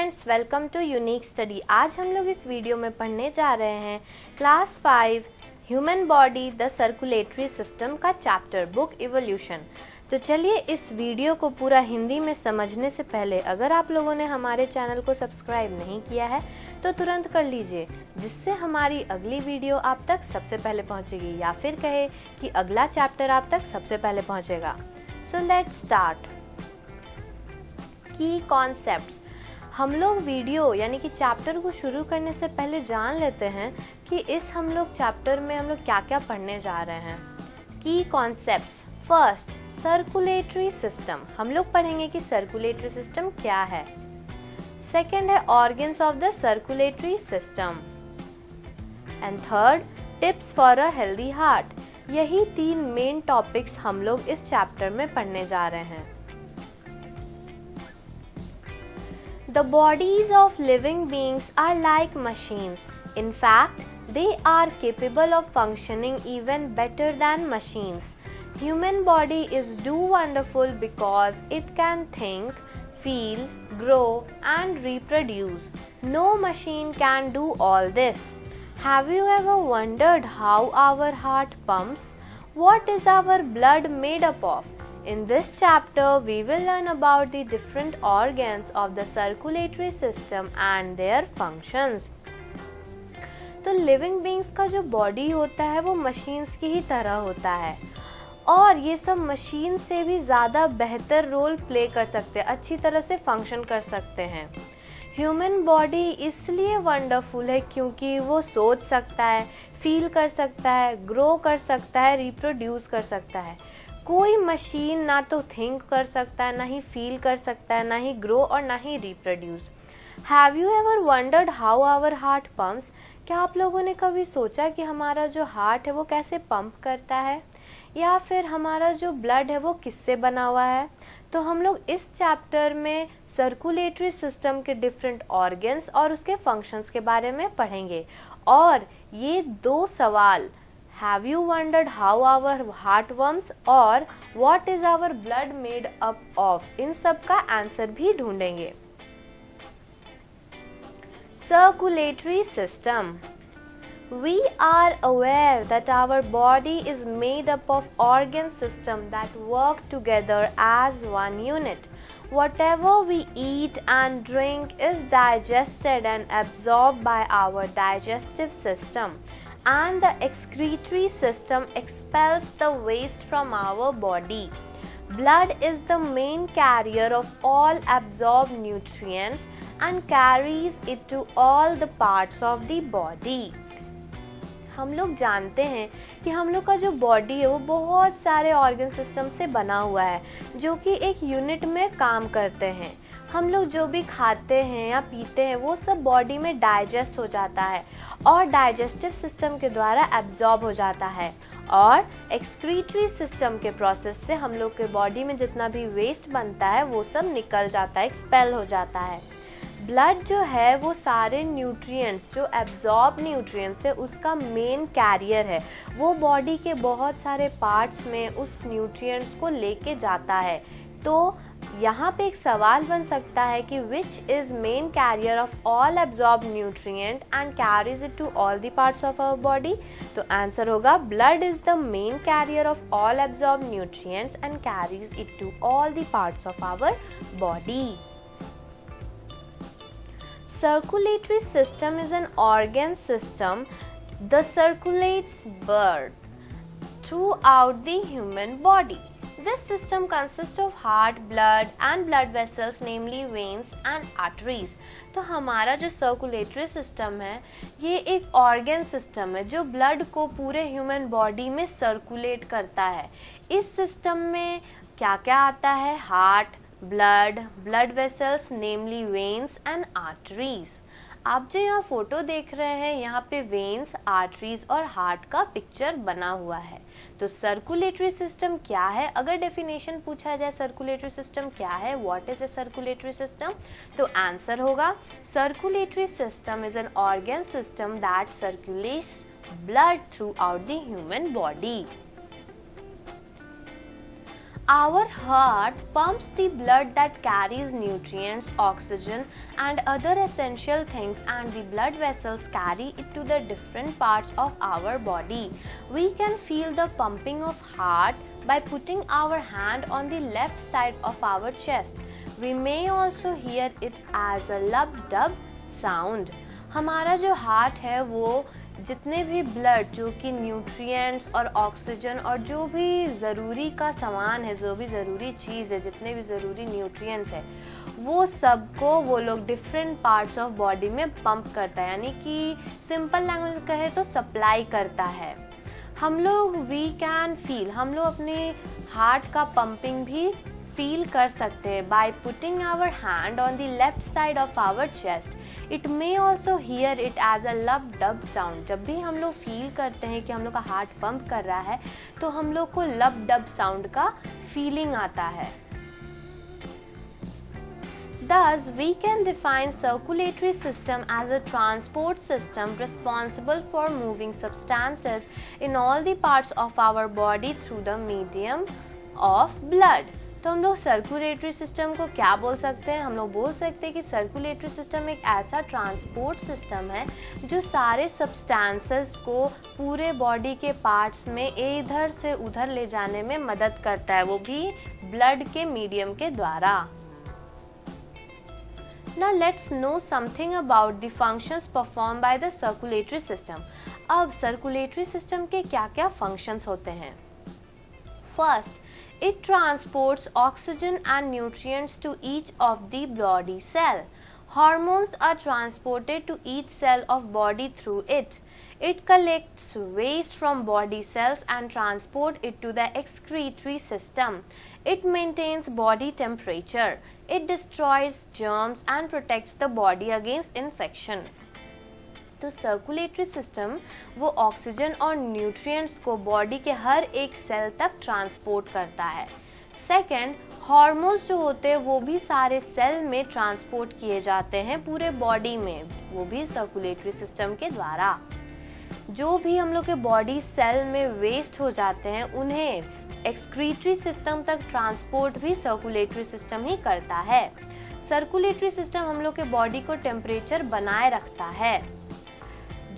Friends, welcome to unique study. आज हम लोग इस वीडियो में पढ़ने जा रहे हैं class 5 human body the circulatory system का चैप्टर बुक इवोल्यूशन। तो चलिए इस वीडियो को पूरा हिंदी में समझने से पहले अगर आप लोगों ने हमारे चैनल को सब्सक्राइब नहीं किया है तो तुरंत कर लीजिए, जिससे हमारी अगली वीडियो आप तक सबसे पहले पहुंचेगी, या फिर कहे कि अगला चैप्टर आप तक सबसे पहले पहुंचेगा। So let's start. की कॉन्सेप्ट्स। हम लोग वीडियो यानी कि चैप्टर को शुरू करने से पहले जान लेते हैं कि इस हम लोग चैप्टर में हम लोग क्या क्या पढ़ने जा रहे हैं। की कॉन्सेप्ट्स। First, circulatory system. हम लोग पढ़ेंगे कि सर्कुलेटरी सिस्टम क्या है। सेकेंड है organs of the circulatory system. And third, tips for a healthy heart. यही 3 मेन टॉपिक्स हम लोग इस चैप्टर में पढ़ने जा रहे हैं। The bodies of living beings are like machines. In fact, they are capable of functioning even better than machines. Human body is do wonderful because it can think, feel, grow and reproduce. No machine can do all this. Have you ever wondered how our heart pumps? What is our blood made up of? In this chapter, we will learn about the different organs of the circulatory system and their functions. तो living beings का जो body होता है वो machines की ही तरह होता है, और ये सब मशीन से भी ज़्यादा बेहतर रोल प्ले कर सकते हैं, अच्छी तरह से फंक्शन कर सकते हैं। ह्यूमन बॉडी इसलिए वंडरफुल है क्योंकि वो सोच सकता है, फील कर सकता है, ग्रो कर सकता है, रिप्रोड्यूस कर सकता है। कोई मशीन ना तो थिंक कर सकता है, ना ही फील कर सकता है, ना ही ग्रो और ना ही reproduce. Have you ever wondered how our heart pumps? क्या आप लोगों ने कभी सोचा कि हमारा जो हार्ट है वो कैसे पंप करता है, या फिर हमारा जो ब्लड है वो किससे बना हुआ है? तो हम लोग इस चैप्टर में सर्कुलेटरी सिस्टम के डिफरेंट ऑर्गन्स और उसके फंक्शंस के बारे में पढ़ेंगे। और ये 2 सवाल, Have you wondered how our heart works और what is our blood made up of, इन सब का आंसर भी ढूंढेंगे। Circulatory system. We are aware that our body is made up of organ system that work together as one unit. Whatever we eat and drink is digested and absorbed by our digestive system, and the excretory system expels the waste from our body. Blood is the main carrier of all absorbed nutrients and carries it to all the parts of the body. हम लोग जानते हैं कि हम लोग का जो body है वो बहुत सारे ऑर्गन सिस्टम से बना हुआ है, जो कि एक यूनिट में काम करते हैं। हम लोग जो भी खाते हैं या पीते हैं वो सब बॉडी में डाइजेस्ट हो जाता है और डाइजेस्टिव सिस्टम के द्वारा एब्जॉर्ब हो जाता है, और एक्सक्रीटरी सिस्टम के प्रोसेस से हम लोग के बॉडी में जितना भी वेस्ट बनता है वो सब निकल जाता है, एक्सपेल हो जाता है। ब्लड जो है वो सारे न्यूट्रिएंट्स, जो एब्जॉर्ब न्यूट्रिएंट्स है उसका मेन कैरियर है। वो बॉडी के बहुत सारे पार्ट्स में उस न्यूट्रिएंट्स को लेके जाता है। तो यहाँ पे एक सवाल बन सकता है कि which is main carrier of all absorb nutrient and carries it to all the parts of our body? तो आंसर होगा blood is the main carrier of all absorb nutrients and carries it to all the parts of our body. Circulatory system is an organ system that circulates blood throughout the human body. This system consists of heart, blood and blood vessels, namely veins and arteries. तो हमारा जो circulatory system है ये एक organ system है जो blood को पूरे ह्यूमन बॉडी में सर्कुलेट करता है। इस सिस्टम में क्या क्या आता है? Heart, blood vessels namely veins and arteries. आप जो यहाँ फोटो देख रहे हैं यहाँ पे वेन्स, आर्टरीज और हार्ट का पिक्चर बना हुआ है। तो सर्कुलेटरी सिस्टम क्या है? अगर डेफिनेशन पूछा जाए सर्कुलेटरी सिस्टम क्या है, what is a circulatory system, तो आंसर होगा circulatory system is an organ system that circulates blood throughout the human body. Our heart pumps the blood that carries nutrients, oxygen and other essential things, and the blood vessels carry it to the different parts of our body. We can feel the pumping of heart by putting our hand on the left side of our chest. We may also hear it as a lub-dub sound. हमारा जो heart है वो जितने भी blood जो कि nutrients और oxygen और जो भी ज़रूरी का सामान है, जो भी ज़रूरी चीज़ है, जितने भी ज़रूरी न्यूट्रिएंट्स है, वो सबको वो लोग डिफरेंट पार्ट्स ऑफ बॉडी में पंप करता है, यानी कि सिंपल लैंग्वेज कहे तो सप्लाई करता है. हम लोग हम लोग अपने हार्ट का पंपिंग भी फील कर सकते हैं by putting our hand on the left side of our chest. It may also hear it as a lub dub sound. जब भी हम लोग फील करते हैं कि हम लोग का हार्ट पंप कर रहा है तो हम लोग को लब डब साउंड का फीलिंग आता है. Thus, we can define circulatory system as a transport system responsible for moving substances in all the parts of our body through the medium of blood. तो हम लोग सर्कुलेटरी सिस्टम को क्या बोल सकते हैं? हम लोग बोल सकते हैं कि सर्कुलेटरी सिस्टम एक ऐसा ट्रांसपोर्ट सिस्टम है जो सारे सब्सटेंसेस को पूरे बॉडी के पार्ट्स में इधर से उधर ले जाने में मदद करता है, वो भी ब्लड के मीडियम के द्वारा. Now let's know something about the functions performed by the circulatory system. अब circulatory system के क्या-क्या functions होते हैं? First, it transports oxygen and nutrients to each of the body cell. Hormones are transported to each cell of body through it. It collects waste from body cells and transport it to the excretory system. It maintains body temperature. It destroys germs and protects the body against infection. तो circulatory system वो oxygen और nutrients को body के हर एक cell तक transport करता है. Second, hormones जो होते हैं वो भी सारे सेल में ट्रांसपोर्ट किए जाते हैं पूरे बॉडी में, वो भी सर्कुलेटरी सिस्टम के द्वारा. जो भी हम लोग के बॉडी सेल में वेस्ट हो जाते हैं उन्हें एक्सक्रीटरी सिस्टम तक ट्रांसपोर्ट भी सर्कुलेटरी सिस्टम ही करता है. सर्कुलेटरी सिस्टम हम लोग के बॉडी को टेम्परेचर बनाए रखता है.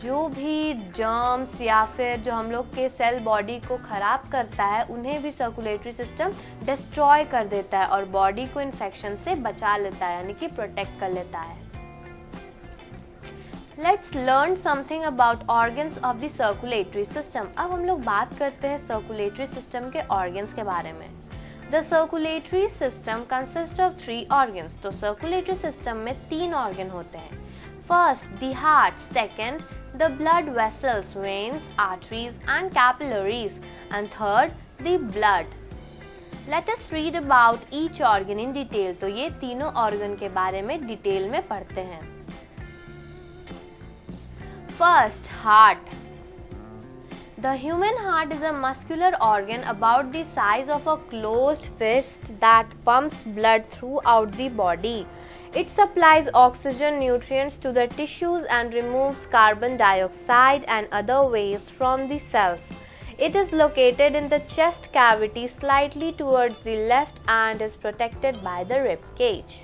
जो भी जर्म्स या फिर जो हम लोग के सेल बॉडी को खराब करता है उन्हें भी सर्कुलेटरी सिस्टम डिस्ट्रॉय कर देता है और बॉडी को इन्फेक्शन से बचा लेता है, यानी कि प्रोटेक्ट कर लेता है. Let's learn something about organs of the circulatory system. अब हम लोग बात करते हैं circulatory system के organs के बारे में. The circulatory system consists of 3 organs. तो circulatory system में 3 organ होते हैं. First, the heart. Second, the blood vessels, veins, arteries and capillaries. And third, the blood. Let us read about each organ in detail. तो ये तीनों organ के बारे में डिटेल में पढ़ते हैं. First, heart. The human heart is a muscular organ about the size of a closed fist that pumps blood throughout the body. It supplies oxygen, nutrients to the tissues and removes carbon dioxide and other waste from the cells. It is located in the chest cavity slightly towards the left and is protected by the rib cage.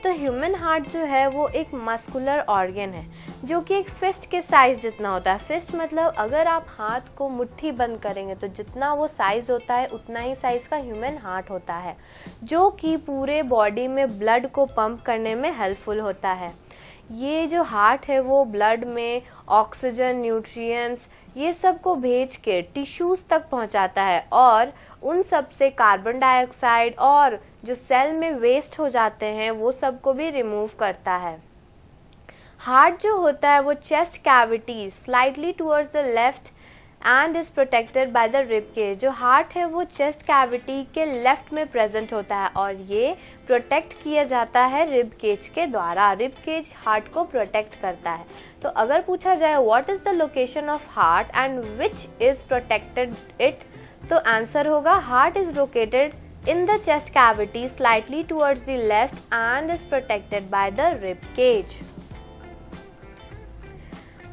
तो human heart जो है वो एक muscular organ है जो कि एक fist के साइज जितना होता है. फिस्ट मतलब अगर आप हाथ को मुट्ठी बंद करेंगे तो जितना वो साइज होता है उतना ही साइज का ह्यूमन हार्ट होता है, जो कि पूरे बॉडी में ब्लड को पंप करने में हेल्पफुल होता है. ये जो हार्ट है वो ब्लड में ऑक्सीजन, न्यूट्रिएंट्स ये सब को भेज के टिश्यूज तक पहुंचाता है और उन सब से कार्बन डाइऑक्साइड और जो सेल में वेस्ट हो जाते हैं वो सब को भी रिमूव करता है. हार्ट जो होता है वो chest cavity slightly towards the left and is protected by the rib cage. जो हार्ट है वो चेस्ट कैविटी के लेफ्ट में प्रेजेंट होता है और ये प्रोटेक्ट किया जाता है रिब केज के द्वारा. रिब केज हार्ट को प्रोटेक्ट करता है. तो अगर पूछा जाए what is the location of heart and which is protected it, तो आंसर होगा heart is located in the chest cavity slightly towards the left and is protected by the rib cage.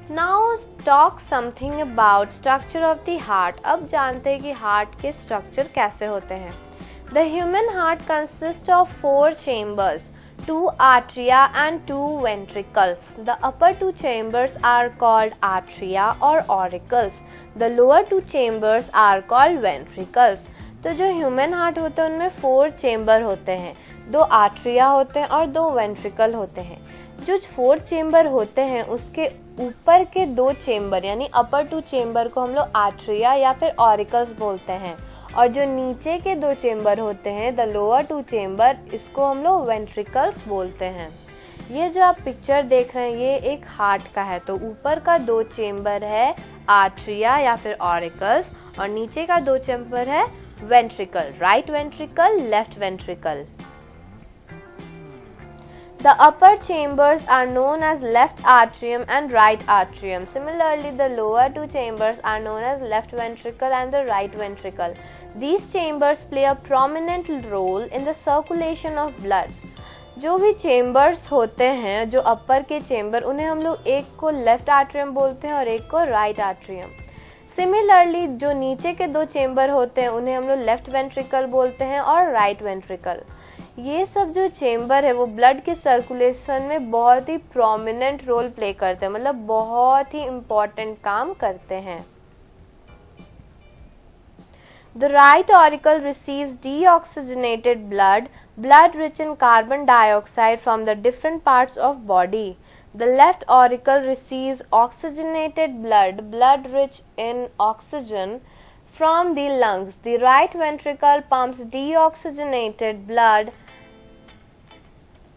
Now talk something about structure of the heart. अब जानते हैं कि heart के structure कैसे होते हैं. The human heart consists of 4 chambers, 2 atria and 2 ventricles. The upper 2 chambers are called atria or auricles. The lower 2 chambers are called ventricles. तो जो ह्यूमन हार्ट होते हैं उनमें 4 चेम्बर होते हैं, 2 आर्ट्रिया होते हैं और 2 वेंट्रिकल होते हैं। जो 4 चेम्बर होते हैं उसके ऊपर के 2 चेम्बर यानी अपर 2 चेम्बर को हम लोग आर्ट्रिया या फिर ऑरिकल्स बोलते हैं, और जो नीचे के 2 चेम्बर होते हैं द लोअर 2 चेम्बर, इसको हम लोग वेंट्रिकल्स बोलते हैं। ये जो आप पिक्चर देख रहे हैं ये एक हार्ट का है। तो ऊपर का 2 चेम्बर है आर्ट्रिया या फिर ऑरिकल्स और नीचे का 2 चेम्बर है ventricle, right ventricle, left ventricle. The upper chambers are known as left atrium and right atrium. Similarly, the lower 2 chambers are known as left ventricle and the right ventricle. These chambers play a prominent role in the circulation of blood. जो भी chambers होते हैं, जो अपर के chamber, उन्हें हम लोग एक को लेफ्ट आट्रियम बोलते हैं और एक को राइट आट्रियम। सिमिलरली जो नीचे के 2 चेम्बर होते हैं उन्हें हम लोग लेफ्ट वेंट्रिकल बोलते हैं और राइट वेंट्रिकल। ये सब जो चेम्बर है वो ब्लड के सर्कुलेशन में बहुत ही प्रोमिनेंट रोल प्ले करते हैं, मतलब बहुत ही इम्पोर्टेंट काम करते हैं। The right auricle receives deoxygenated blood rich in carbon dioxide from the different parts of body. The left auricle receives oxygenated blood rich in oxygen from the lungs. The right ventricle pumps deoxygenated blood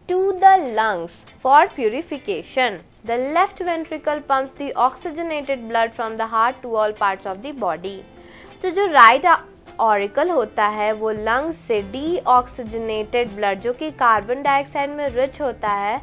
to the lungs for purification. The left ventricle pumps the oxygenated blood from the heart to all parts of the body. तो जो right auricle होता है वो lungs से deoxygenated blood जो कि carbon dioxide में rich होता है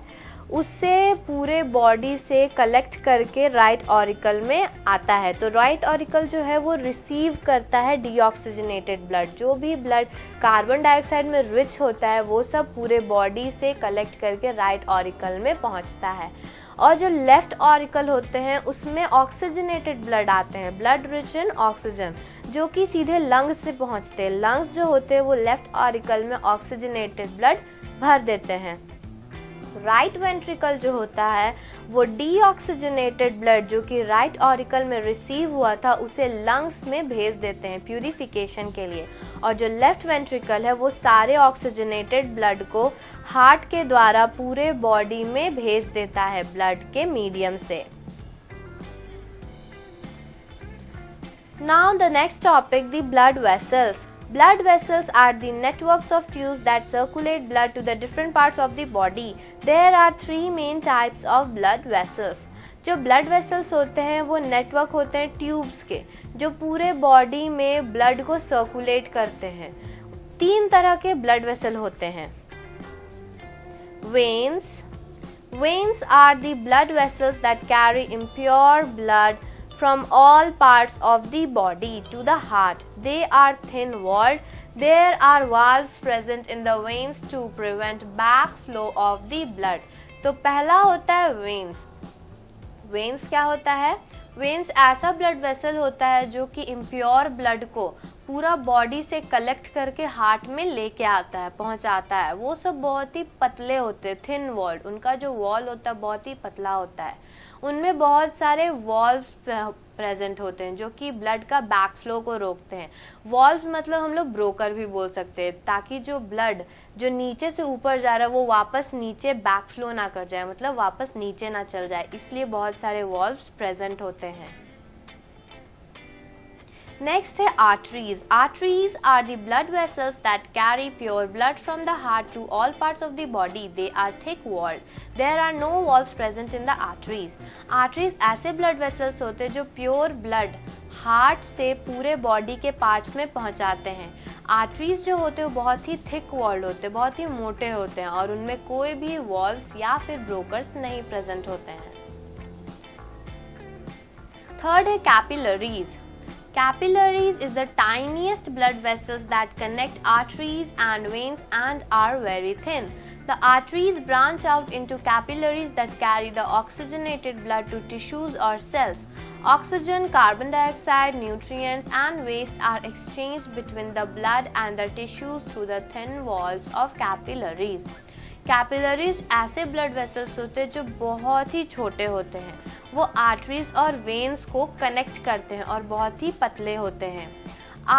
उससे पूरे बॉडी से कलेक्ट करके राइट ऑरिकल में आता है। तो राइट ऑरिकल जो है वो रिसीव करता है डीऑक्सीजनेटेड ब्लड, जो भी ब्लड कार्बन डाइऑक्साइड में रिच होता है वो सब पूरे बॉडी से कलेक्ट करके राइट ऑरिकल में पहुंचता है। और जो लेफ्ट ऑरिकल होते हैं उसमें ऑक्सीजनेटेड ब्लड आते हैं, ब्लड रिच इन ऑक्सीजन, जो कि सीधे लंग्स से पहुंचते हैं। लंग्स जो होते हैं वो लेफ्ट ऑरिकल में ऑक्सीजनेटेड ब्लड भर देते हैं। राइट वेंट्रिकल जो होता है वो डीऑक्सीजनेटेड ब्लड जो कि राइट ऑरिकल में रिसीव हुआ था उसे लंग्स में भेज देते हैं प्यूरिफिकेशन के लिए। और जो लेफ्ट वेंट्रिकल है वो सारे ऑक्सीजनेटेड ब्लड को हार्ट के द्वारा पूरे बॉडी में भेज देता है ब्लड के मीडियम से। Now the next topic, the blood vessels. Blood vessels are the networks of tubes that circulate blood to the different parts of the body. There are 3 main types of blood vessels. जो blood vessels होते हैं वो network होते हैं tubes के जो पूरे body में ब्लड को सर्कुलेट करते हैं। 3 तरह के ब्लड वेसल होते हैं। Veins. Veins are the blood vessels that carry impure blood from all parts of the body to the heart. They are thin-walled. There are valves present in the veins to prevent backflow of the blood. तो पहला होता है veins. Veins क्या होता है? Veins ऐसा blood vessel होता है जो कि इम्प्योर ब्लड को पूरा बॉडी से कलेक्ट करके हार्ट में लेके आता है, पहुंचाता है। वो सब बहुत ही पतले होते हैं, थिन वॉल्ड, उनका जो वॉल होता है बहुत ही पतला होता है। उनमें बहुत सारे वॉल्व्स प्रेजेंट होते हैं जो कि ब्लड का बैकफ्लो को रोकते हैं। वॉल्व्स मतलब हम लोग ब्रोकर भी बोल सकते हैं, ताकि जो ब्लड जो नीचे से ऊपर जा रहा है वो वापस नीचे बैकफ्लो ना कर जाए, मतलब वापस नीचे ना चल जाए, इसलिए बहुत सारे वॉल्व्स प्रेजेंट होते हैं। Next है arteries. Arteries are the blood vessels that carry pure blood from the heart to all parts of the body. They are thick-walled. There are no walls present in the arteries. Arteries ऐसे blood vessels होते हैं जो pure blood heart से पूरे body के parts में पहुंचाते हैं। आर्टरीज जो होते हैं बहुत ही थिक वॉल्ड होते हैं, बहुत ही मोटे होते हैं और उनमें कोई भी वॉल्स या फिर ब्रोकर्स नहीं प्रेजेंट होते हैं। थर्ड है capillaries. Capillaries is the tiniest blood vessels that connect arteries and veins and are very thin. The arteries branch out into capillaries that carry the oxygenated blood to tissues or cells. Oxygen, carbon dioxide, nutrients and waste are exchanged between the blood and the tissues through the thin walls of capillaries. Capillaries ऐसे blood vessels होते हैं जो बहुत ही छोटे होते हैं, वो arteries और veins को connect करते हैं और बहुत ही पतले होते हैं.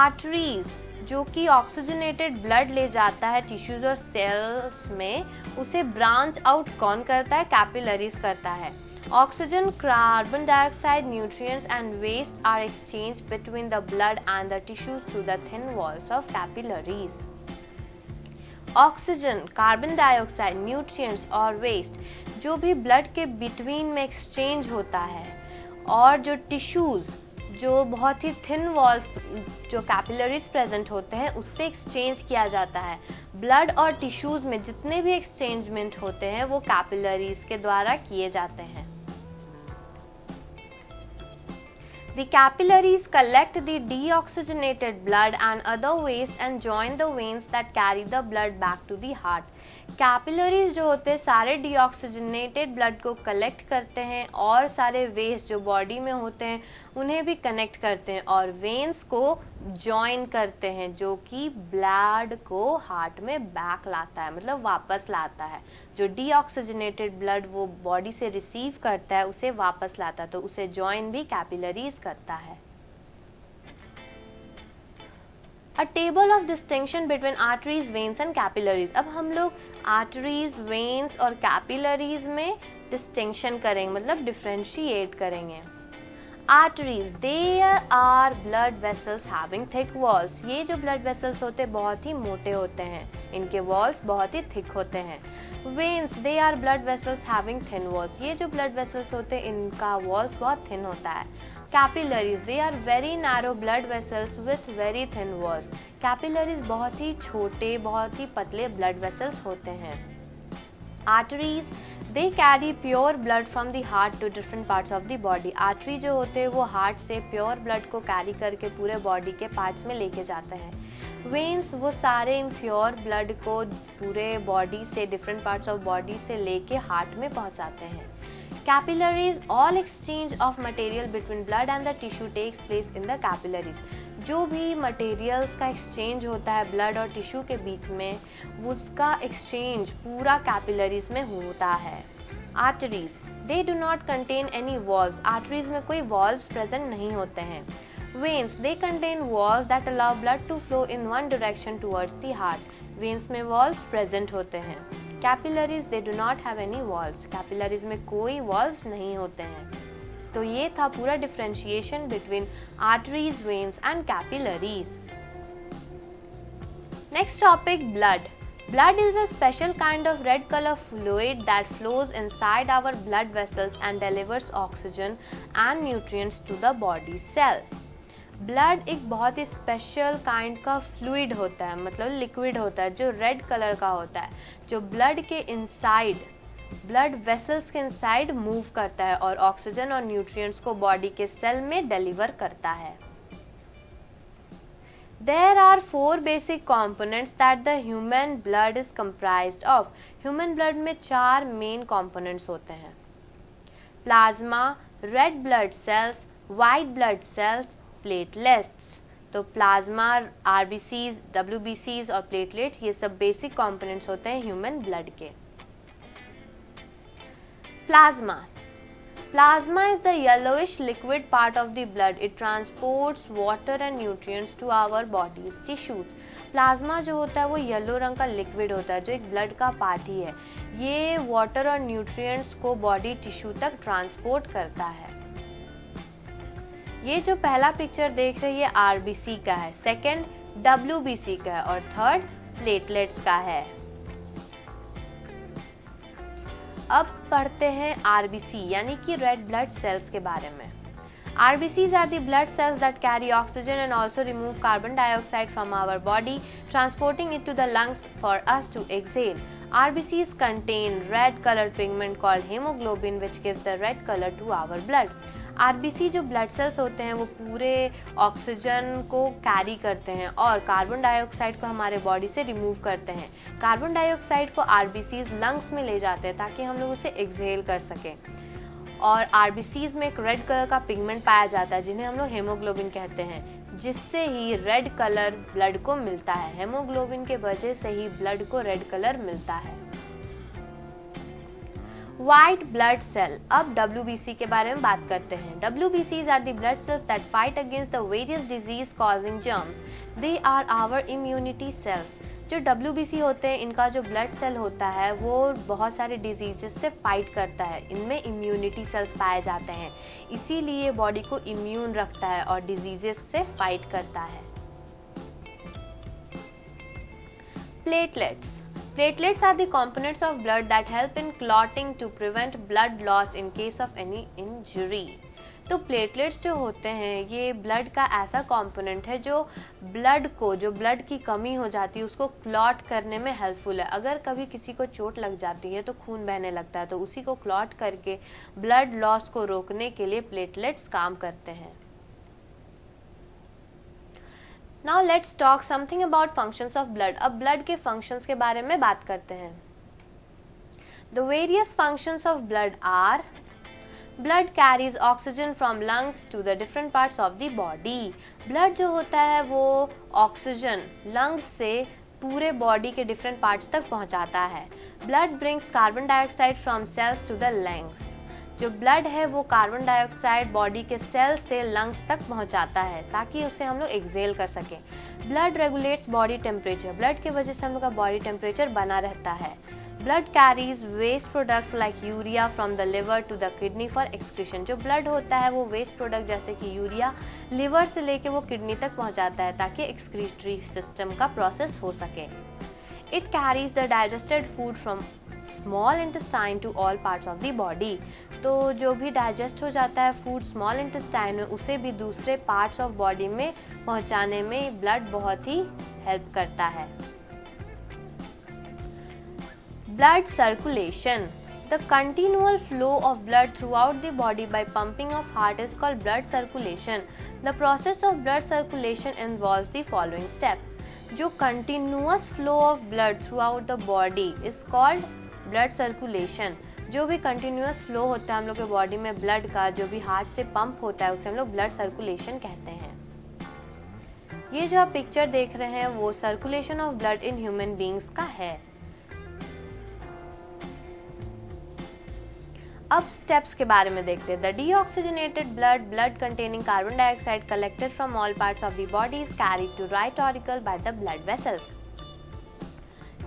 Arteries जो कि ऑक्सीजनेटेड ब्लड ले जाता है टिश्यूज और सेल्स में, उसे ब्रांच आउट कौन करता है? कैपिलरीज करता है. Oxygen, carbon dioxide, nutrients and waste are exchange between the blood and the tissues through the thin walls of capillaries. Oxygen, carbon dioxide, nutrients और वेस्ट जो भी ब्लड के बिटवीन में एक्सचेंज होता है, और जो टिश्यूज जो बहुत ही थिन वॉल्स जो कैपिलरीज प्रेजेंट होते हैं उससे एक्सचेंज किया जाता है. ब्लड और टिश्यूज में जितने भी एक्सचेंजमेंट होते हैं वो कैपिलरीज के द्वारा किए जाते हैं. The capillaries collect the deoxygenated blood and other waste and join the veins that carry the blood back to the heart. Capillaries जो होते हैं सारे डीऑक्सीजनेटेड ब्लड को कलेक्ट करते हैं और सारे वेस्ट जो बॉडी में होते हैं उन्हें भी कनेक्ट करते हैं और वेन्स को जॉइन करते हैं जो कि ब्लड को हार्ट में बैक लाता है, मतलब वापस लाता है. जो डीऑक्सीजनेटेड ब्लड वो बॉडी से रिसीव करता है उसे वापस लाता है, तो उसे जॉइन भी कैपिलरीज करता है. A table of distinction between arteries, veins and capillaries. अब हम लोग arteries, veins और capillaries में distinction करेंगे, मतलब differentiate करेंगे. Arteries, they are blood vessels having thick walls. ये जो blood vessels होते हैं बहुत ही मोटे होते हैं, इनके walls बहुत ही thick होते हैं. Veins, they are blood vessels having thin walls. ये जो blood vessels होते हैं इनका walls बहुत thin होता है. Capillaries, they are very narrow blood vessels with very thin walls. Capillaries बहुत ही छोटे, बहुत ही पतले blood vessels होते हैं. Arteries, they carry pure blood from the heart to different parts of the body. Artery जो होते हैं वो heart से pure blood को carry करके पूरे body के parts में लेके जाते हैं. Veins वो सारे impure blood को पूरे body से different parts of body से लेके heart में पहुंचाते हैं. Capillaries, all exchange of material between blood and the tissue takes place in the capillaries. जो भी materials का exchange होता है blood और tissue के बीच में, उसका exchange पूरा capillaries में होता है. Arteries, they do not contain any valves. Arteries में कोई valves present नहीं होते हैं. Veins, they contain valves that allow blood to flow in one direction towards the heart. Veins में valves present होते हैं. Capillaries, they do not have any valves. Capillaries में कोई valves नहीं होते हैं. तो ये था पूरा differentiation between arteries, veins and capillaries. Next topic, blood. Blood is a special kind of red color fluid that flows inside our blood vessels and delivers oxygen and nutrients to the body cell. Blood एक बहुत ही special kind का fluid होता है, मतलब liquid होता है जो red colour का होता है, जो ब्लड के इनसाइड, ब्लड वेसल्स के इनसाइड मूव करता है और ऑक्सीजन और न्यूट्रिएंट्स को बॉडी के सेल में डिलीवर करता है. There are 4 basic components that the human blood is comprised of. Human blood में 4 main components होते हैं. Plasma, red blood cells, white blood cells, platelets. तो प्लाज्मा, आरबीसीज, डब्ल्यूबीसीज और प्लेटलेट ये सब बेसिक कंपोनेंट्स होते हैं ह्यूमन ब्लड के. Plasma. Plasma is the yellowish liquid part of the blood. It transports water and nutrients to our body's tissues. Plasma जो होता है वो येलो रंग का लिक्विड होता है जो एक ब्लड का पार्ट ही है. ये वाटर और न्यूट्रिएंट्स को बॉडी टिश्यू तक ट्रांसपोर्ट करता है. ये जो पहला पिक्चर देख रहे हैं ये आरबीसी का है, सेकंड डब्ल्यूबीसी का है और थर्ड प्लेटलेट्स का है. अब पढ़ते हैं आरबीसी यानी कि रेड ब्लड सेल्स के बारे में. RBCs are the blood cells that carry oxygen and also remove carbon dioxide from our body, transporting it to the lungs for us to exhale. RBCs contain red colored pigment called hemoglobin which gives the red color to our blood. RBC जो blood cells होते हैं वो पूरे oxygen को carry करते हैं और carbon dioxide को हमारे बॉडी से रिमूव करते हैं. कार्बन डाइऑक्साइड को आरबीसीज लंग्स में ले जाते हैं ताकि हम लोग उसे एक्सहेल कर सकें. और आरबीसीज में एक रेड कलर का पिगमेंट पाया जाता है जिन्हें हम लोग हेमोग्लोबिन कहते हैं, जिससे ही रेड कलर ब्लड को मिलता है। हेमोग्लोबिन के वजह से ही ब्लड को रेड कलर मिलता है। व्हाइट ब्लड सेल, अब WBC के बारे में बात करते हैं। WBCs are the blood cells that fight against the various disease causing germs. They are our immunity cells. जो WBC होते हैं, इनका जो ब्लड सेल होता है वो बहुत सारे डिजीजेस से फाइट करता है। इनमें इम्यूनिटी सेल्स पाए जाते हैं, इसीलिए बॉडी को इम्यून रखता है और डिजीजेस से फाइट करता है। Platelets, Platelets are the components of blood that help in clotting to prevent blood loss in case of any injury. तो प्लेटलेट्स जो होते हैं ये ब्लड का ऐसा कंपोनेंट है जो ब्लड को, जो ब्लड की कमी हो जाती है उसको क्लॉट करने में हेल्पफुल है। अगर कभी किसी को चोट लग जाती है तो खून बहने लगता है, तो उसी को क्लॉट करके ब्लड लॉस को रोकने के लिए प्लेटलेट्स काम करते हैं। Now let's talk something about functions of blood. अब blood के functions के बारे में बात करते हैं। The various functions of blood are: blood carries oxygen from lungs to the different parts of the body. Blood जो होता है वो ऑक्सीजन lungs से पूरे बॉडी के different parts तक पहुंचाता है। Blood brings carbon dioxide from cells to the lungs. जो ब्लड है वो कार्बन डाइऑक्साइड बॉडी के सेल से लंग्स तक पहुंचाता है ताकि उसे हम लोग एक्सेल कर सकें। Blood regulates body temperature, blood की वजह से हम लोग का बॉडी टेम्परेचर बना रहता है। Blood carries waste products like urea from the liver to the kidney for excretion. जो ब्लड होता है वो वेस्ट प्रोडक्ट जैसे कि यूरिया लिवर से लेके वो किडनी तक पहुंचाता है ताकि एक्सक्रीटरी सिस्टम का प्रोसेस हो सके। It carries the digested food from small intestine to all parts of the body. तो जो भी डाइजेस्ट हो जाता है फूड स्मॉल इंटेस्टाइन में, उसे भी दूसरे पार्ट्स ऑफ बॉडी में पहुंचाने में ब्लड बहुत ही हेल्प करता है। Blood circulation, the continual flow of blood throughout the body by pumping of heart is called blood circulation. The process of blood circulation involves the following step. जो continuous flow of blood throughout the body is called blood circulation. जो भी continuous flow होता है हम लोग के body में blood का, जो भी हार्ट से पंप होता है उसे हम लोग ब्लड सर्कुलेशन कहते हैं। ये जो आप पिक्चर देख रहे हैं वो circulation of blood in human beings का है। अब स्टेप्स के बारे में देखते हैं। The deoxygenated blood, blood containing carbon dioxide collected from all parts of the body is carried to right auricle by the blood vessels.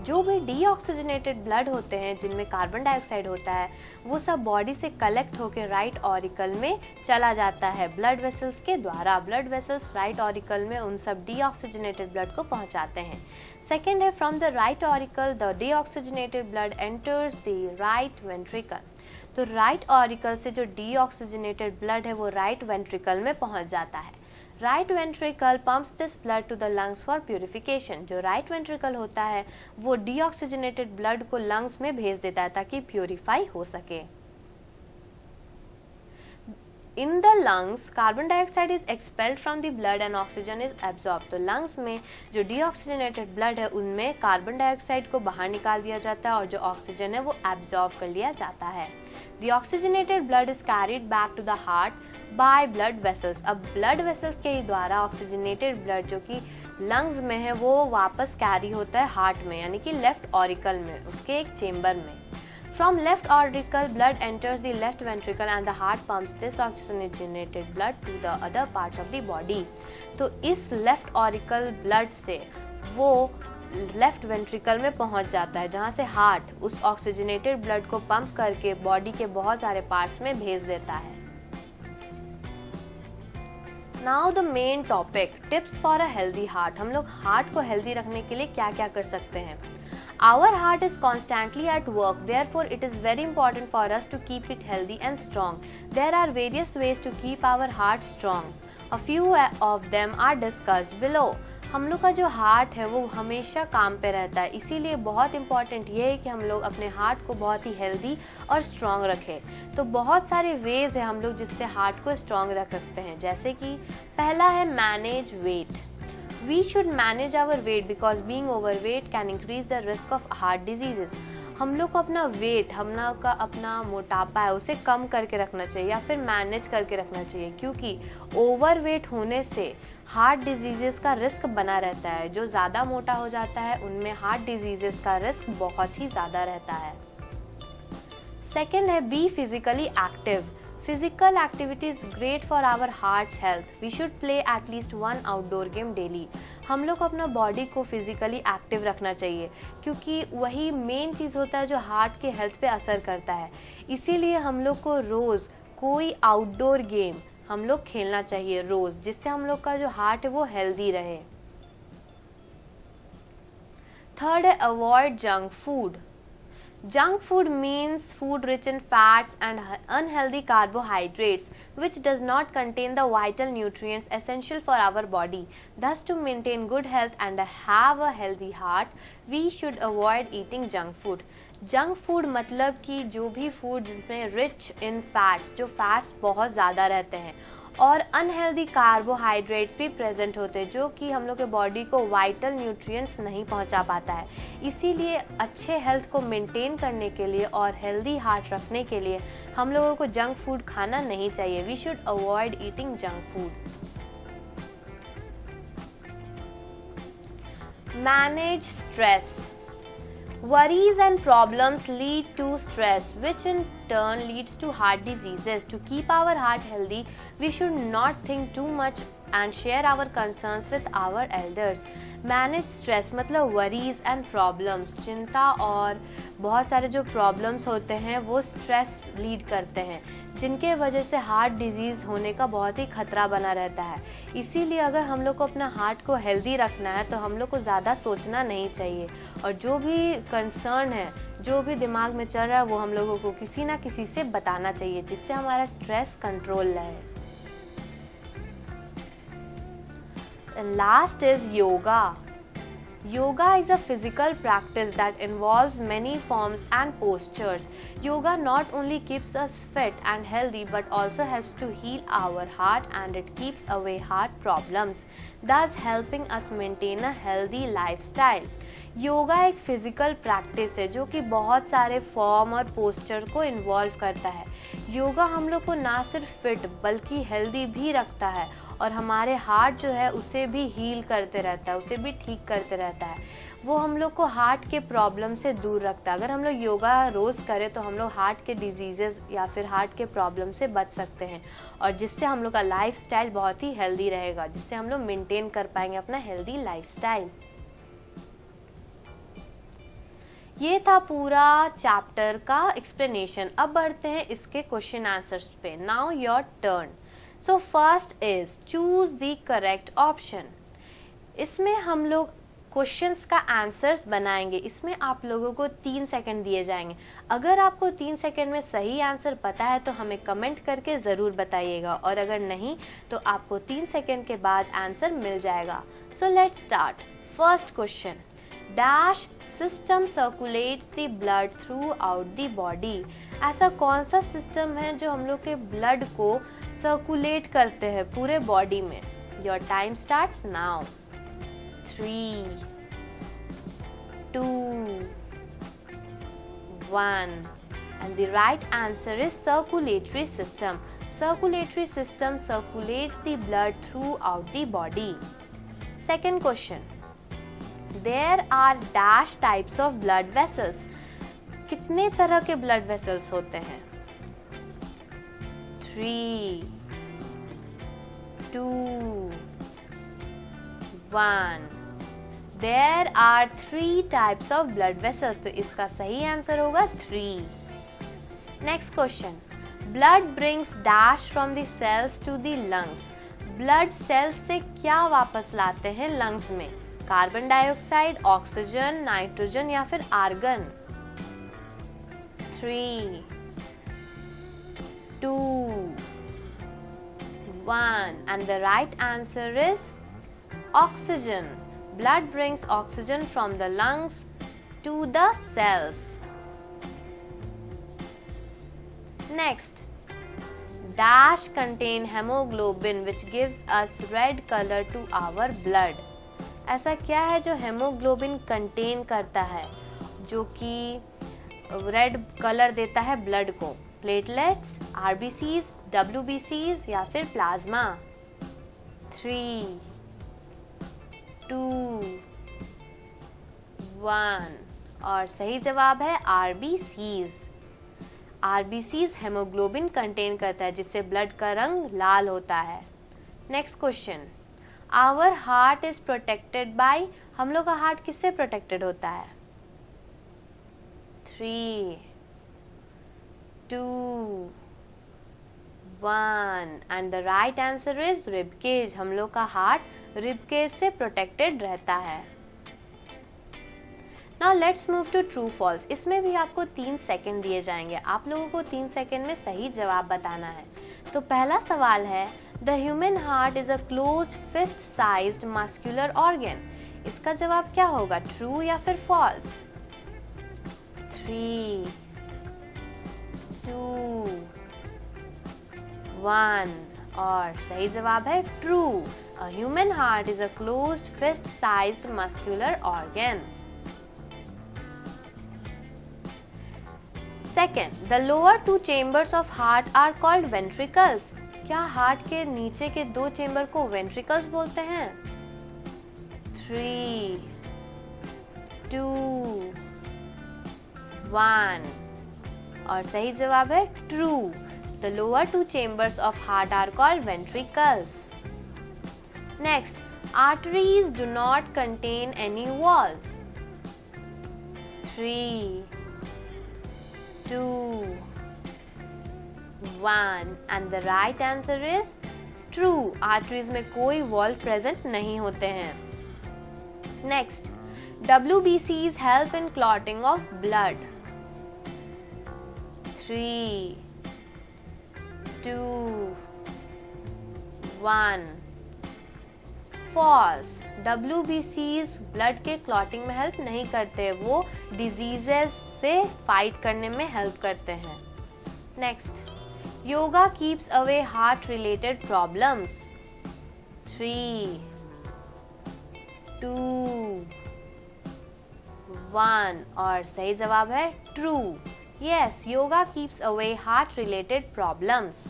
जो भी डीऑक्सीजनेटेड ब्लड होते हैं जिनमें कार्बन डाइऑक्साइड होता है वो सब बॉडी से कलेक्ट होकर राइट ऑरिकल में चला जाता है ब्लड वेसल्स के द्वारा। ब्लड वेसल्स राइट ऑरिकल में उन सब डीऑक्सीजनेटेड ब्लड को पहुंचाते हैं। सेकेंड है, from the right auricle the deoxygenated blood enters the right ventricle. तो राइट ऑरिकल से जो डीऑक्सीजनेटेड ब्लड है वो राइट वेंट्रिकल में पहुंच जाता है। Right ventricle pumps this blood to the lungs for purification. जो राइट वेंट्रिकल होता है वो डीऑक्सीजनेटेड ब्लड को लंग्स में भेज देता है ताकि प्यूरिफाई हो सके। In the lungs carbon dioxide is expelled from the blood and oxygen is absorb. तो लंग्स में जो डीऑक्सीजनेटेड ब्लड है उनमें कार्बन डाइऑक्साइड को बाहर निकाल दिया जाता है और जो ऑक्सीजन है वो एब्जॉर्ब कर लिया जाता है। The oxygenated blood is carried back to the heart by blood vessels. अब blood vessels के द्वारा ऑक्सीजनेटेड ब्लड जो कि लंग्स में है वो वापस कैरी होता है हार्ट में, यानी कि लेफ्ट ऑरिकल में, उसके एक चेम्बर में। From left auricle, blood enters the left ventricle and the heart pumps this oxygenated blood to the other parts of the body. तो इस लेफ्ट ऑरिकल ब्लड से वो लेफ्ट वेंट्रिकल में पहुंच जाता है जहां से हार्ट उस ऑक्सीजनेटेड ब्लड को पंप करके बॉडी के बहुत सारे पार्ट्स में भेज देता है। Now the main topic, tips for a healthy heart. हम लोग हार्ट को हेल्दी रखने के लिए क्या क्या कर सकते हैं। Our heart is constantly at work, therefore it is very important for us to keep it healthy and strong. There are various ways to keep our heart strong. A few of them are discussed below. हम लोग का जो heart है वो हमेशा काम पे रहता है, इसीलिए बहुत इम्पॉर्टेंट ये है कि हम लोग अपने हार्ट को बहुत ही हेल्दी और स्ट्रॉन्ग रखें। तो बहुत सारे वेज है हम लोग जिससे हार्ट को स्ट्रॉन्ग रख सकते हैं, जैसे कि पहला है manage weight. We should manage our weight because being overweight can increase the risk of heart diseases. हम लोग को अपना वेट, हम लोग का अपना मोटापा है उसे कम करके रखना चाहिए या फिर मैनेज करके रखना चाहिए, क्योंकि ओवर वेट होने से हार्ट डिजीजेस का रिस्क बना रहता है। जो ज़्यादा मोटा हो जाता है उनमें हार्ट डिजीजेस का रिस्क बहुत ही ज़्यादा रहता है। सेकेंड है be physically active. Physical activity is great for our heart's health. We should play at least one outdoor game daily. हम लोग को अपना बॉडी को फिजिकली एक्टिव रखना चाहिए, क्योंकि वही मेन चीज़ होता है जो हार्ट के हेल्थ पे असर करता है। इसीलिए हम लोग को रोज़ कोई आउटडोर गेम हम लोग खेलना चाहिए रोज़, जिससे हम लोग का जो हार्ट है वो हेल्दी रहे। थर्ड है avoid junk food. Junk food means food rich in fats and unhealthy carbohydrates, which does not contain the vital nutrients essential for our body. Thus, to maintain good health and have a healthy heart, we should avoid eating junk food. Junk food मतलब कि जो भी food जिसमें rich in fats, जो fats बहुत ज़्यादा रहते हैं, और अनहेल्दी कार्बोहाइड्रेट्स भी प्रेजेंट होते हैं, जो कि हम लोग के बॉडी को वाइटल न्यूट्रिएंट्स नहीं पहुंचा पाता है। इसीलिए अच्छे हेल्थ को मेंटेन करने के लिए और हेल्दी हार्ट रखने के लिए हम लोगों को जंक फूड खाना नहीं चाहिए। We should avoid eating junk food. Manage stress. Worries and problems lead to stress, which in turn leads to heart diseases. To keep our heart healthy, we should not think too much and share our concerns with our elders. Manage stress मतलब worries and problems, चिंता और बहुत सारे जो problems होते हैं वो stress lead करते हैं, जिनके वजह से हार्ट डिजीज़ होने का बहुत ही खतरा बना रहता है। इसीलिए अगर हम लोग को अपना हार्ट को हेल्दी रखना है तो हम लोग को ज़्यादा सोचना नहीं चाहिए, और जो भी कंसर्न है, जो भी दिमाग में चल रहा है, वो हम लोगों को किसी ना किसी से बताना चाहिए, जिससे हमारा स्ट्रेस कंट्रोल रहे। Last is yoga. Yoga is a physical practice that involves many forms and postures. Yoga not only keeps us fit and healthy but also helps to heal our heart, and it keeps away heart problems, thus helping us maintain a healthy lifestyle. Yoga एक physical practice है जो कि बहुत सारे form और posture को involve करता है। योगा हम लोग को ना सिर्फ फिट बल्कि हेल्दी भी रखता है, और हमारे हार्ट जो है उसे भी हील करते रहता है, उसे भी ठीक करते रहता है। वो हम लोग को हार्ट के प्रॉब्लम से दूर रखता है। अगर हम लोग योगा रोज़ करें तो हम लोग हार्ट के डिजीजेस या फिर हार्ट के प्रॉब्लम से बच सकते हैं, और जिससे हम लोग का लाइफस्टाइल बहुत ही हेल्दी रहेगा, जिससे हम लोग मेंटेन कर पाएंगे अपना हेल्दी लाइफस्टाइल। ये था पूरा चैप्टर का एक्सप्लेनेशन। अब बढ़ते हैं इसके क्वेश्चन आंसर्स पे। Now your turn. So first is choose the correct option. इसमें हम लोग क्वेश्चंस का आंसर्स बनाएंगे। इसमें आप लोगों को 3 सेकंड दिए जाएंगे। अगर आपको 3 सेकंड में सही आंसर पता है तो हमें कमेंट करके ज़रूर बताइएगा, और अगर नहीं तो आपको 3 सेकंड के बाद आंसर मिल जाएगा। So let's start. First question, dash system circulates the blood throughout the body. ऐसा कौन सा सिस्टम है जो हम लोग के ब्लड को सर्कुलेट करते हैं पूरे बॉडी में? Your time starts now. 3, 2, 1 and the right answer is circulatory system. Circulatory system circulates the blood throughout the body. Second question, there are dash types of blood vessels. कितने तरह के blood vessels होते हैं? 3, 2, 1. There are 3 types of blood vessels. तो इसका सही answer होगा 3. Next question. Blood brings dash from the cells to the lungs. Blood cells से क्या वापस लाते हैं lungs में? कार्बन डाइऑक्साइड, ऑक्सीजन, नाइट्रोजन या फिर argon? 3, 2, 1 and the right answer is oxygen. Blood brings oxygen from the lungs to the cells. Next, dash contain hemoglobin which gives us red color to our blood. ऐसा क्या है जो haemoglobin contain करता है, जो कि रेड कलर देता है ब्लड को? प्लेटलेट्स, आरबीसीज, डब्ल्यूबीसीज या फिर प्लाज्मा? 3, 2, 1 और सही जवाब है आरबीसीज। आरबीसीज हेमोग्लोबिन कंटेन करता है जिससे ब्लड का रंग लाल होता है। Next question, our heart is protected by, हम लोग का हार्ट किससे प्रोटेक्टेड होता है? 3, 2, 1 and the right answer is ribcage. हम लोग का हार्ट रिबकेज से प्रोटेक्टेड रहता है। Now let's move to true false. इसमें भी आपको 3 सेकंड दिए जाएंगे, आप लोगों को 3 सेकंड में सही जवाब बताना है। तो पहला सवाल है, the human heart is a closed fist sized muscular organ. इसका जवाब क्या होगा, ट्रू या फिर फॉल्स? 3, 2, 1 और सही जवाब है true. A human heart is a closed fist-sized muscular organ. Second, the lower 2 chambers of heart are called ventricles. क्या हार्ट के नीचे के 2 चेंबर को वेंट्रिकल्स बोलते हैं? 3, 2, 1 और सही जवाब है true. The lower 2 chambers of heart are called ventricles. Next, arteries do not contain any wall. 3, 2, 1 and the right answer is true. Arteries में कोई wall present नहीं होते हैं। Next, WBCs help in clotting of blood. 3, 2, 1 false. WBCs blood के clotting में help नहीं करते, वो डिजीजेस से फाइट करने में हेल्प करते हैं। Next, yoga keeps away heart related problems. 3, 2, 1 और सही जवाब है true. Yes, yoga keeps away heart related problems.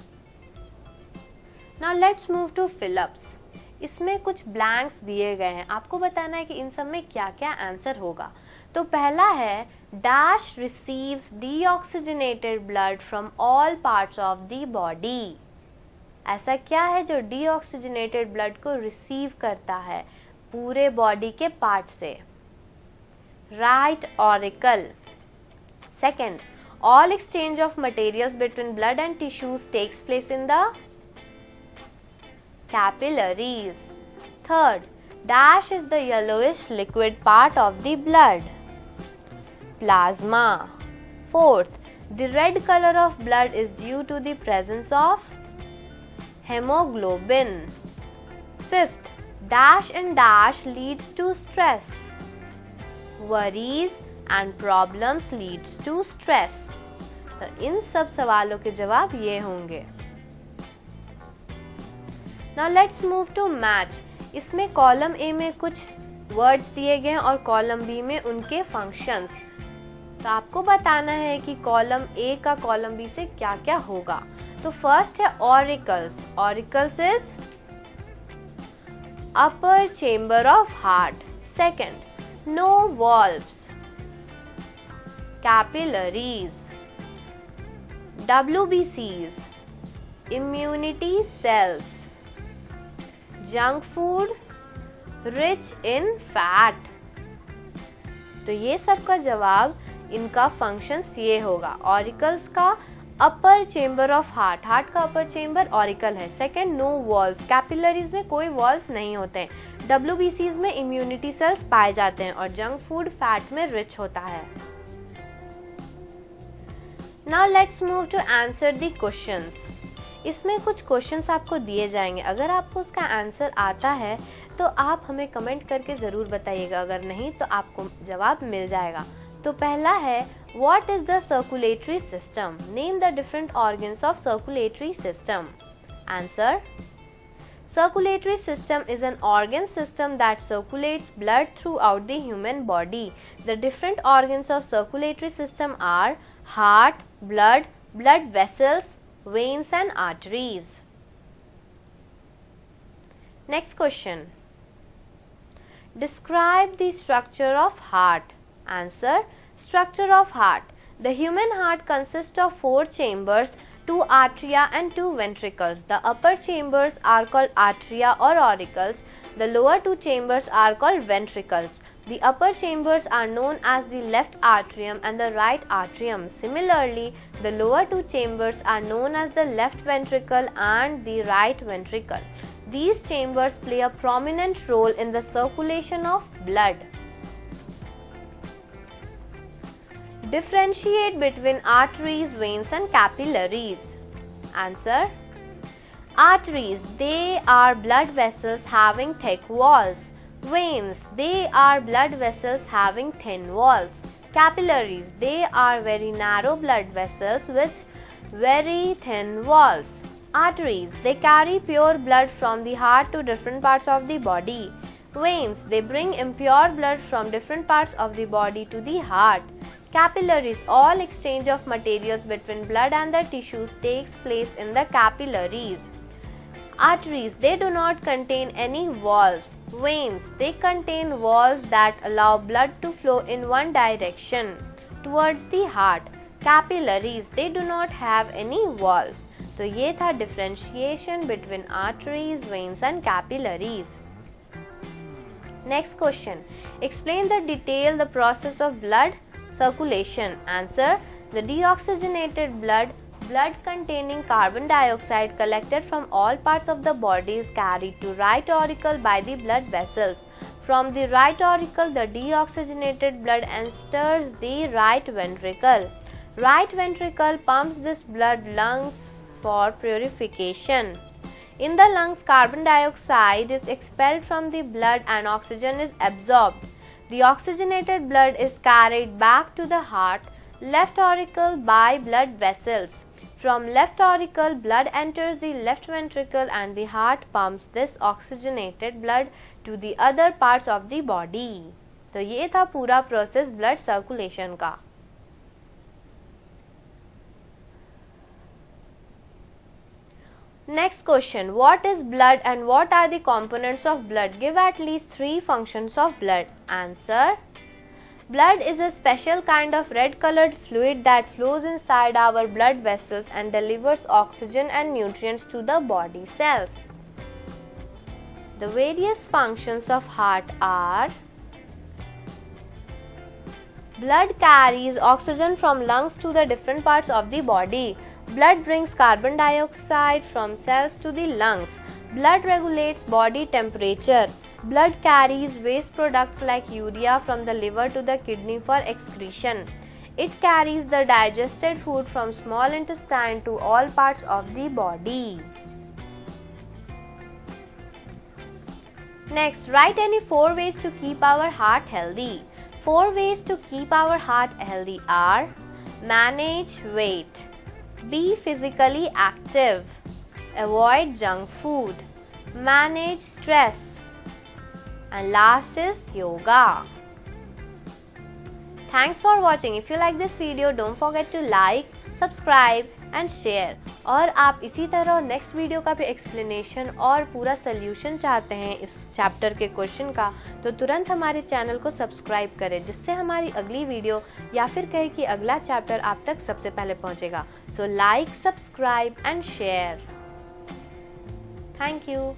Now let's move to fill ups. इसमें कुछ ब्लैंक्स दिए गए हैं, आपको बताना है कि इन सब में क्या क्या आंसर होगा। तो पहला है, dash receives deoxygenated blood from all parts of the body. ऐसा क्या है जो डीऑक्सीजनेटेड ब्लड को रिसीव करता है पूरे बॉडी के पार्ट से? Right auricle. Second, all exchange of materials between blood and tissues takes place in the capillaries. Third, dash is the yellowish liquid part of the blood. Plasma. Fourth, the red color of blood is due to the presence of hemoglobin. Fifth, dash and dash leads to stress. Worries and problems leads to stress. तो इन सब सवालों के जवाब ये होंगे। Now let's move to match. इसमें column A में कुछ वर्ड्स दिए गए हैं और कॉलम बी में उनके फंक्शंस। तो आपको बताना है कि कॉलम ए का कॉलम बी से क्या क्या होगा। तो फर्स्ट है auricles. Auricles is upper chamber of heart. Second, no valves. Capillaries. WBCs, immunity cells. Junk food, rich in fat. तो ये सब का जवाब, इनका फंक्शंस ये होगा। ऑरिकल्स का upper chamber of heart, heart का अपर चेम्बर ऑरिकल है। Second, no walls. कैपिलरीज में कोई वॉल्स नहीं होते हैं। WBCs में इम्यूनिटी सेल्स पाए जाते हैं और जंक फूड फैट में रिच होता है। Now let's move to answer the questions. इसमें कुछ क्वेश्चंस आपको दिए जाएंगे, अगर आपको उसका आंसर आता है तो आप हमें कमेंट करके ज़रूर बताइएगा, अगर नहीं तो आपको जवाब मिल जाएगा। तो पहला है, what is the circulatory system? Name the different organs of circulatory system. Answer, Circulatory system is an organ system that circulates blood throughout the human body. The different organs of circulatory system are heart, blood vessels, veins and arteries. Next question. Describe the structure of heart. Answer. Structure of heart. The human heart consists of 4 chambers, 2 atria and 2 ventricles. The upper chambers are called atria or auricles. The lower 2 chambers are called ventricles. The upper chambers are known as the left atrium and the right atrium. Similarly, the lower 2 chambers are known as the left ventricle and the right ventricle. These chambers play a prominent role in the circulation of blood. Differentiate between arteries, veins and capillaries. Answer. Arteries, they are blood vessels having thick walls. Veins, they are blood vessels having thin walls. Capillaries, they are very narrow blood vessels with very thin walls. Arteries, they carry pure blood from the heart to different parts of the body. Veins, they bring impure blood from different parts of the body to the heart. Capillaries, all exchange of materials between blood and the tissues takes place in the capillaries. Arteries, they do not contain any walls. Veins, they contain walls that allow blood to flow in one direction towards the heart. Capillaries, they do not have any walls. तो ये था differentiation between arteries, veins and capillaries. Next question. Explain the detail the process of blood circulation. Answer. The deoxygenated blood containing carbon dioxide collected from all parts of the body is carried to right auricle by the blood vessels. From the right auricle, the deoxygenated blood enters the right ventricle. Right ventricle pumps this blood lungs for purification. In the lungs, carbon dioxide is expelled from the blood and oxygen is absorbed. The oxygenated blood is carried back to the heart, left auricle by blood vessels. From left auricle, blood enters the left ventricle and the heart pumps this oxygenated blood to the other parts of the body. तो ये था पूरा process blood circulation का. Next question. What is blood and what are the components of blood? Give at least 3 functions of blood. Answer. Blood is a special kind of red colored fluid that flows inside our blood vessels and delivers oxygen and nutrients to the body cells. The various functions of heart are: blood carries oxygen from lungs to the different parts of the body. Blood brings carbon dioxide from cells to the lungs. Blood regulates body temperature. Blood carries waste products like urea from the liver to the kidney for excretion. It carries the digested food from small intestine to all parts of the body. Next, write any 4 ways to keep our heart healthy. 4 ways to keep our heart healthy are: manage weight, be physically active, avoid junk food, manage stress, and last is yoga. Thanks for watching. If you like this video, don't forget to like, subscribe and share. और आप इसी तरह next video का भी explanation और पूरा solution चाहते हैं इस चैप्टर के क्वेश्चन का, तो तुरंत हमारे चैनल को सब्सक्राइब करें, जिससे हमारी अगली वीडियो या फिर कहें कि अगला चैप्टर आप तक सबसे पहले पहुंचेगा. So like, subscribe and share. Thank you.